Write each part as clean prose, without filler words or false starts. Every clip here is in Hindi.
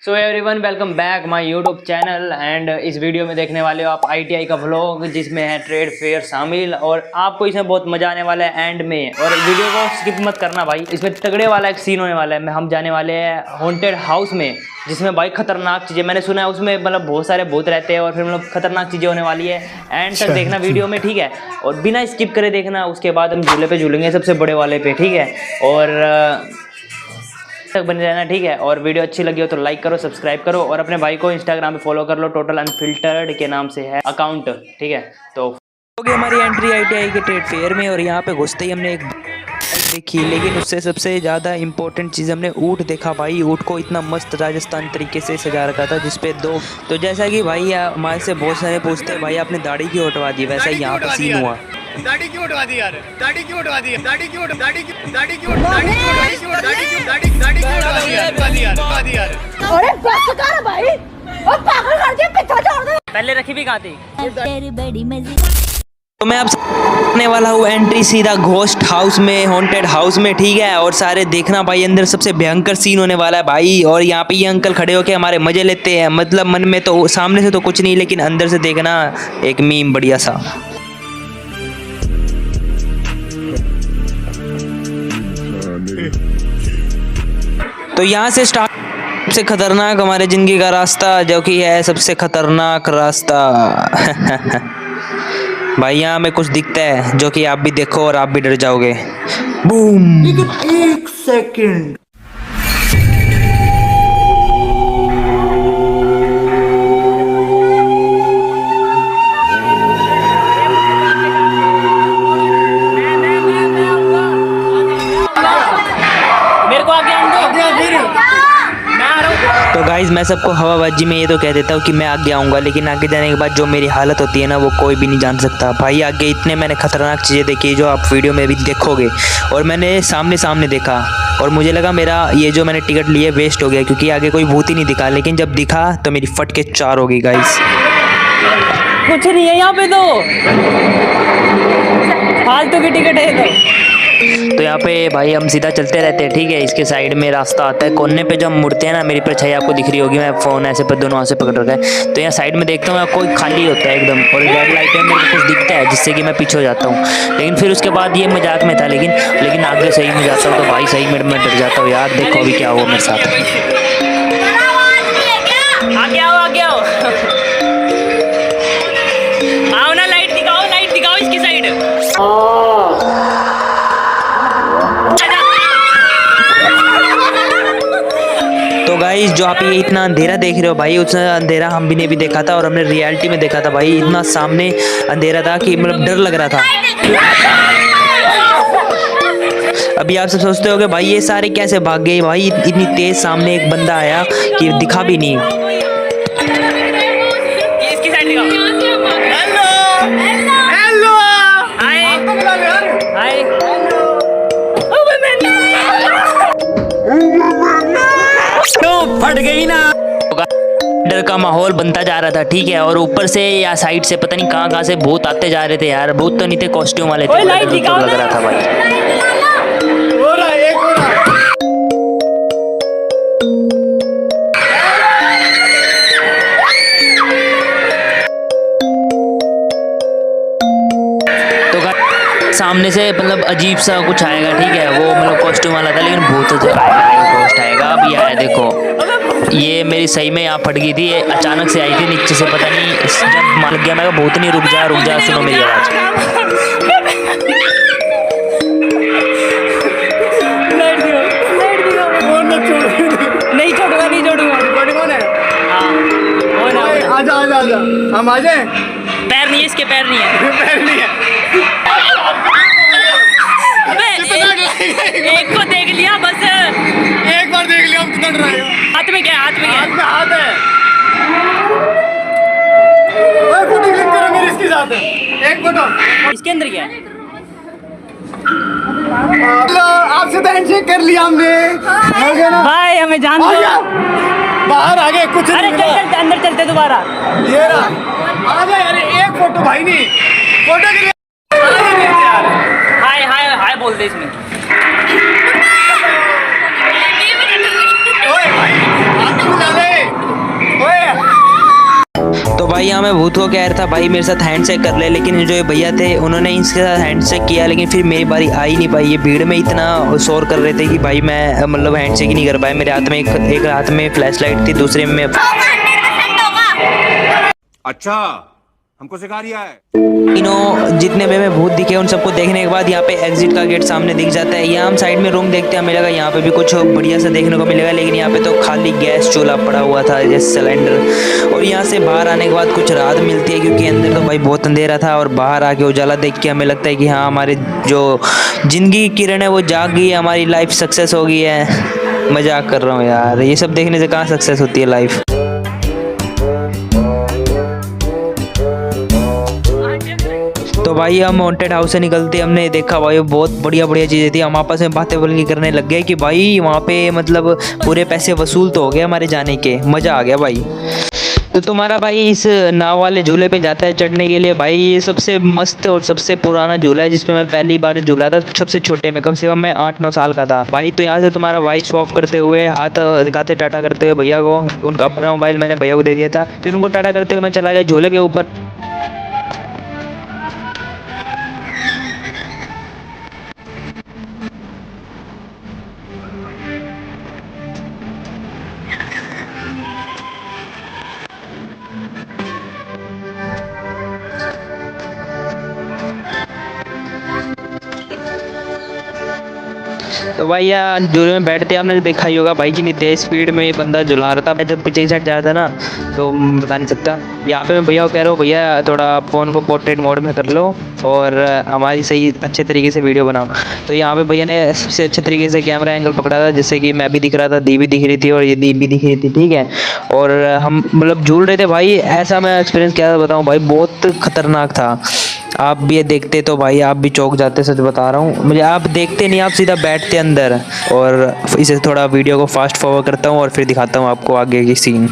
So everyone welcome back my YouTube channel and इस वीडियो में देखने वाले हो आप आईटीआई का व्लॉग जिसमें है ट्रेड फेयर शामिल और आपको इसमें बहुत मजा आने वाला है एंड में। और वीडियो को स्किप मत करना भाई, इसमें तगड़े वाला एक सीन होने वाला है। हम जाने वाले हैं हॉन्टेड हाउस में जिसमें भाई खतरनाक चीज़ें मैंने सुना है उसमें मतलब बहुत सारे भूत रहते हैं और फिर मतलब खतरनाक चीज़ें होने वाली है। एंड तक देखना वीडियो में, ठीक है, और बिना स्किप करे देखना। उसके बाद हम झूले पे झूलेंगे सबसे बड़े वाले पे, ठीक है, और तक बने रहना, ठीक है। और वीडियो अच्छी लगी हो तो लाइक करो, सब्सक्राइब करो और अपने भाई को इंस्टाग्राम पे फॉलो कर लो, टोटल अनफिल्टर्ड के नाम से है अकाउंट, ठीक है। तो हो गई हमारी एंट्री आईटीआई के ट्रेड फेयर में और यहाँ पे घुसते ही हमने एक देखी, लेकिन उससे सबसे ज़्यादा इम्पोर्टेंट चीज़ हमने ऊँट देखा। भाई ऊँट को इतना मस्त राजस्थान तरीके से सजा रखा था जिसपे दो, तो जैसा कि भाई हमारे से बहुत सारे पूछते हैं भाई आपने दाढ़ी क्यों हटवा दी, वैसा ही यहाँ पर सीन हुआ। दाढ़ी क्यों उठवा दी यार? दाढ़ी क्यों उठवा दी? दाढ़ी क्यों उठवा दी यार? अरे बस कर भाई, ओ पागल कर दिया, पीछे छोड़ दे। पहले रखी भी कहाँ थी? बड़ी मजे। तो मैं अब करने वाला हूँ एंट्री सीधा घोस्ट हाउस में, हॉन्टेड हाउस में, ठीक है। और सारे देखना भाई अंदर सबसे भयंकर सीन होने वाला है भाई। और यहाँ पे ये अंकल खड़े होके हमारे मजे लेते हैं, मतलब मन में तो सामने से तो कुछ नहीं लेकिन अंदर से देखना एक मीम बढ़िया सा। तो यहाँ से स्टार्ट सबसे खतरनाक हमारे जिंदगी का रास्ता जो कि है सबसे खतरनाक रास्ता भाई यहाँ में कुछ दिखता है जो कि आप भी देखो और आप भी डर जाओगे। बूम, एक सेकंड। मेरे को आगे तो गाइज मैं सबको हवाबाजी में ये तो कह देता हूँ कि मैं आगे आऊँगा, लेकिन आगे जाने के बाद जो मेरी हालत होती है ना वो कोई भी नहीं जान सकता भाई। आगे इतने मैंने खतरनाक चीज़ें देखी जो आप वीडियो में भी देखोगे और मैंने सामने सामने देखा और मुझे लगा मेरा ये जो मैंने टिकट लिए वेस्ट हो गया क्योंकि आगे कोई भूत ही नहीं दिखा, लेकिन जब दिखा तो मेरी फट के 4 हो गई गाइज। कुछ नहीं है यहाँ पे तो फालतू की टिकट है तो यहाँ पे भाई हम सीधा चलते रहते हैं, ठीक है। इसके साइड में रास्ता आता है, कोने पे जब हम मुड़ते हैं ना, मेरी परछाई आपको दिख रही होगी, मैं फ़ोन ऐसे पर दोनों हाथ से पकड़ रखा है, तो यहाँ साइड में देखता हूँ कोई खाली होता है एकदम और रेड लाइट है, मेरे को कुछ दिखता है जिससे कि मैं पीछे हो जाता हूँ। लेकिन फिर उसके बाद ये मजाक में था, लेकिन आगे सही में जाता हूँ तो भाई सही में मैं डर जाता हूँ यार। देखो अभी क्या हुआ मेरे साथ। आगे आओ आगे आओ आओ ना, लाइट दिखाओ इसकी साइड। तो गाइस जो आप ये इतना अंधेरा देख रहे हो भाई, उतना अंधेरा हम भी ने भी देखा था और हमने रियलिटी में देखा था भाई। इतना सामने अंधेरा था कि मतलब डर लग रहा था। अभी आप सब सोचते होगे भाई ये सारे कैसे भाग गए भाई, इतनी तेज सामने एक बंदा आया कि दिखा भी नहीं। इसकी साइड दिखाओ। हेलो हाय हाय तो फट गई ना। डर का माहौल बनता जा रहा था, ठीक है। और ऊपर से या साइड से पता नहीं कहाँ से भूत आते जा रहे थे यार। भूत तो नहीं थे, कॉस्ट्यूम वाले थे, लग रहा था भाई। सामने से मतलब अजीब सा कुछ आएगा, ठीक है, वो मतलब कॉस्ट्यूम वाला था लेकिन भूत जो आएगा घोस्ट आएगा। अभी आया देखो, ये मेरी सही में यहाँ फट गई थी, ये अचानक से आई थी नीचे से, पता नहीं जब मान गया मैं भूत नहीं, रुक जा सुनो मेरी आवाज़। नहीं छोड़ूंगा। आजा हम आ जाए। पैर नहीं है इसके, पैर नहीं है पैर नहीं है। एक को देख लिया बस, एक बार देख लिया, हम कितना डराए। हाथ में क्या है? हाथ है। ओए फोटो क्लिक करो मेरी इसके साथ, एक फोटो। इसके अंदर क्या है? हेलो, आपसे तो हैंडशेक कर लिया हमने भाई, हमें जान दो। बाहर आ गए कुछ। अरे चल अंदर चलते दोबारा। ये रहा, आ गए। अरे एक फोटो भाई नहीं, फोटो के लिए हाय हाय हाय बोल दे इसमें। ओए भाई, हाथ तो मिला ले। मैं भूत को कह रहा था भाई मेरे साथ हैंडशेक कर ले, लेकिन जो ये भैया थे उन्होंने इसके साथ हैंडशेक किया, लेकिन फिर मेरी बारी आ ही नहीं पाई। ये भीड़ में इतना शोर कर रहे थे कि भाई मैं मतलब हैंडशेक ही नहीं कर पाया। मेरे हाथ में एक हाथ में फ्लैश लाइट थी, दूसरे में अच्छा हमको सिखा रिया है। तीनों जितने भी हमें भूत दिखे उन सबको देखने के बाद यहाँ पे एग्जिट का गेट सामने दिख जाता है। यहाँ हम साइड में रूम देखते हैं, हमें लगा यहाँ पे भी कुछ बढ़िया सा देखने को मिलेगा, लेकिन यहाँ पे तो खाली गैस चूल्हा पड़ा हुआ था जैसे सिलेंडर। और यहाँ से बाहर आने के बाद कुछ राहत मिलती है, क्योंकि अंदर तो भाई बहुत अंधेरा था, और बाहर आके उजाला देख के हमें लगता है कि हाँ हमारे जो जिंदगी की किरण है वो जाग गई है, हमारी लाइफ सक्सेस हो गई है। मजाक कर रहा हूँ यार, ये सब देखने से कहाँ सक्सेस होती है लाइफ। तो भाई हम हॉन्टेड हाउस से निकलते हमने देखा भाई बहुत बढ़िया बढ़िया चीज़ें थी। हम आपस में बातें बोलनी करने लग गए कि भाई वहाँ पे मतलब पूरे पैसे वसूल तो हो गए हमारे जाने के, मज़ा आ गया भाई। तो तुम्हारा भाई इस नाव वाले झूले पे जाता है चढ़ने के लिए। भाई ये सबसे मस्त और सबसे पुराना झूला है जिसमें मैं पहली बार झूला था, सबसे छोटे में, कम से कम मैं 8-9 साल का था भाई। तो यहाँ से तुम्हारा भाई स्वॉप करते हुए हाथ दिखाते टाटा करते हुए भैया को, उनका अपना मोबाइल मैंने भैया को दे दिया था, फिर उनको टाटा करते हुए मैं चला गया झूले के ऊपर। तो भाई यार झूले में बैठते आपने देखा ही होगा भाई कितनी तेज स्पीड में ये बंदा झुला रहा था। मैं जब पीछे की साइड जा रहा था ना तो बता नहीं सकता। यहाँ पे मैं भैया को कह रहा हूँ भैया थोड़ा फ़ोन को पोर्ट्रेट मोड में कर लो और हमारी सही अच्छे तरीके से वीडियो बनाओ। तो यहाँ पे भैया ने सबसे अच्छे तरीके से कैमरा एंगल पकड़ा था, जिससे कि मैं भी दिख रहा था, दी भी दिख रही थी और ये दी भी दिख रही थी, ठीक है। और हम मतलब झूल रहे थे भाई, ऐसा मैं एक्सपीरियंस क्या बताऊँ भाई, बहुत खतरनाक था। आप भी ये देखते तो भाई आप भी चौंक जाते, सच बता रहा हूँ। मुझे आप देखते नहीं, आप सीधा बैठते अंदर। और इसे थोड़ा वीडियो को फास्ट फॉरवर्ड करता हूँ और फिर दिखाता हूँ आपको आगे की सीन।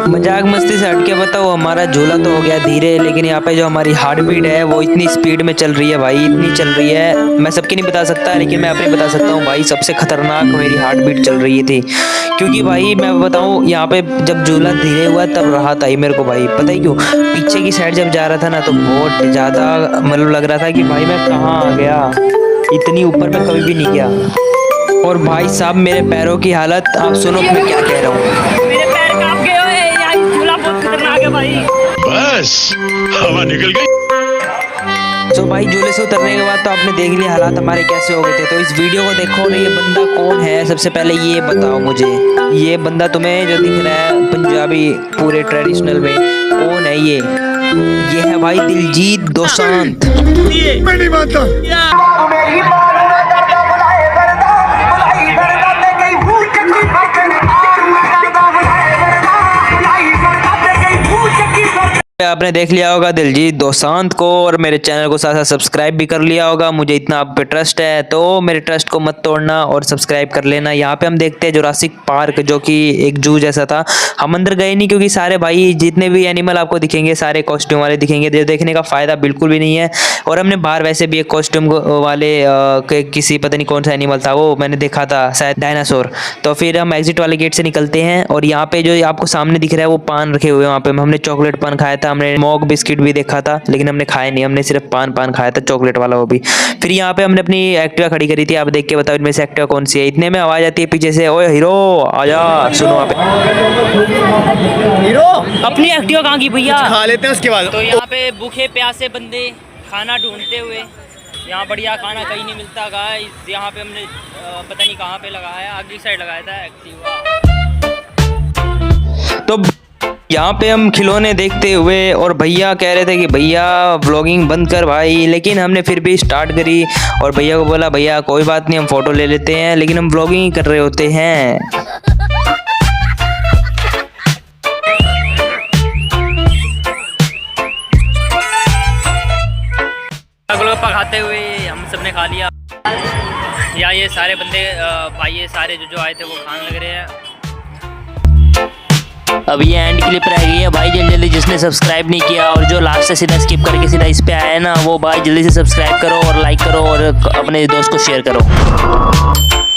मजाक मस्ती से हटके बताओ, हमारा झूला तो हो गया धीरे, लेकिन यहाँ पे जो हमारी हार्ट बीट है वो इतनी स्पीड में चल रही है भाई, इतनी चल रही है मैं सबकी नहीं बता सकता, लेकिन मैं अपनी बता सकता हूँ भाई। सबसे खतरनाक मेरी हार्ट बीट चल रही थी, क्योंकि भाई मैं बताऊँ यहाँ पे जब झूला धीरे हुआ तब राहत आई मेरे को भाई। पता है क्यों? पीछे की साइड जब जा रहा था ना तो बहुत ज़्यादा मतलब लग रहा था कि भाई मैं कहाँ आ गया, इतनी ऊपर मैं कभी भी नहीं गया। और भाई साहब मेरे पैरों की हालत आप सुनो मैं क्या कह रहा हूँ, मेरे पैर कांप गए हैं, यार झूला बहुत खतरनाक है भाई। बस हवा निकल गई। तो भाई झूले से उतरने के बाद तो आपने देख लिया हालात हमारे कैसे हो गए थे। तो इस वीडियो को देखो और ये बंदा कौन है, सबसे पहले ये बताओ मुझे। ये बंदा तुम्हें जो दिख रहा है पंजाबी पूरे ट्रेडिशनल में, कौन है ये? ये है भाई दिलजीत दोसांझ। मैं नहीं मानता। आपने देख लिया होगा दिलजीत दोसांझ को, और मेरे चैनल को साथ साथ सब्सक्राइब भी कर लिया होगा। मुझे इतना आप पे ट्रस्ट है, तो मेरे ट्रस्ट को मत तोड़ना और सब्सक्राइब कर लेना। यहाँ पे हम देखते हैं जुरासिक पार्क, जो कि एक जू जैसा था। हम अंदर गए नहीं क्योंकि सारे भाई जितने भी एनिमल आपको दिखेंगे सारे कॉस्ट्यूम वाले दिखेंगे, जो देखने का फ़ायदा बिल्कुल भी नहीं है। और हमने बाहर वैसे भी एक कॉस्ट्यूम वाले किसी पता नहीं कौन सा एनिमल था वो मैंने देखा था, शायद डायनासोर। तो फिर हम एग्जिट वाले गेट से निकलते हैं, और यहाँ पे जो आपको सामने दिख रहा है वो पान रखे हुए हैं। वहाँ पे हमने चॉकलेट पान खाया था, हमने मॉग बिस्किट भी देखा था, लेकिन हमने खाया नहीं, हमने सिर्फ पान खाया था चॉकलेट वाला वो भी। फिर यहाँ पे हमने अपनी एक्टिवा खड़ी करी थी, आप देख के बताओ इनमें से एक्टिवा कौन सी है। इतने में आवाज आती है पीछे से, ओए हीरो आजा, सुनो आप। हीरो अपनी एक्टिवा कहाँ की भैया? खा लेते हैं उसके बाद। तो यहाँ पे भूखे प्यासे बंदे खाना ढूंढते हुए, यहाँ बढ़िया खाना कहीं नहीं मिलता गाइस। यहाँ पे हमने पता नहीं कहाँ पे लगाया, अगली साइड लगाया था एक्टिवा। तो यहाँ पे हम खिलौने देखते हुए, और भैया कह रहे थे कि भैया व्लॉगिंग बंद कर भाई, लेकिन हमने फिर भी स्टार्ट करी और भैया को बोला भैया कोई बात नहीं हम फ़ोटो ले लेते हैं, लेकिन हम व्लॉगिंग कर रहे होते हैं। गोलगप्पा खाते हुए हम सब ने खा लिया। या ये सारे बंदे भाई ये सारे जो आए थे वो खाने लग रहे हैं। अब ये एंड क्लिप रह गई है भाई, जल्दी जल्दी जिसने सब्सक्राइब नहीं किया और जो लास्ट से सीधा स्किप करके सीधा इस पे आया है ना, वो भाई जल्दी से सब्सक्राइब करो और लाइक करो और अपने दोस्त को शेयर करो।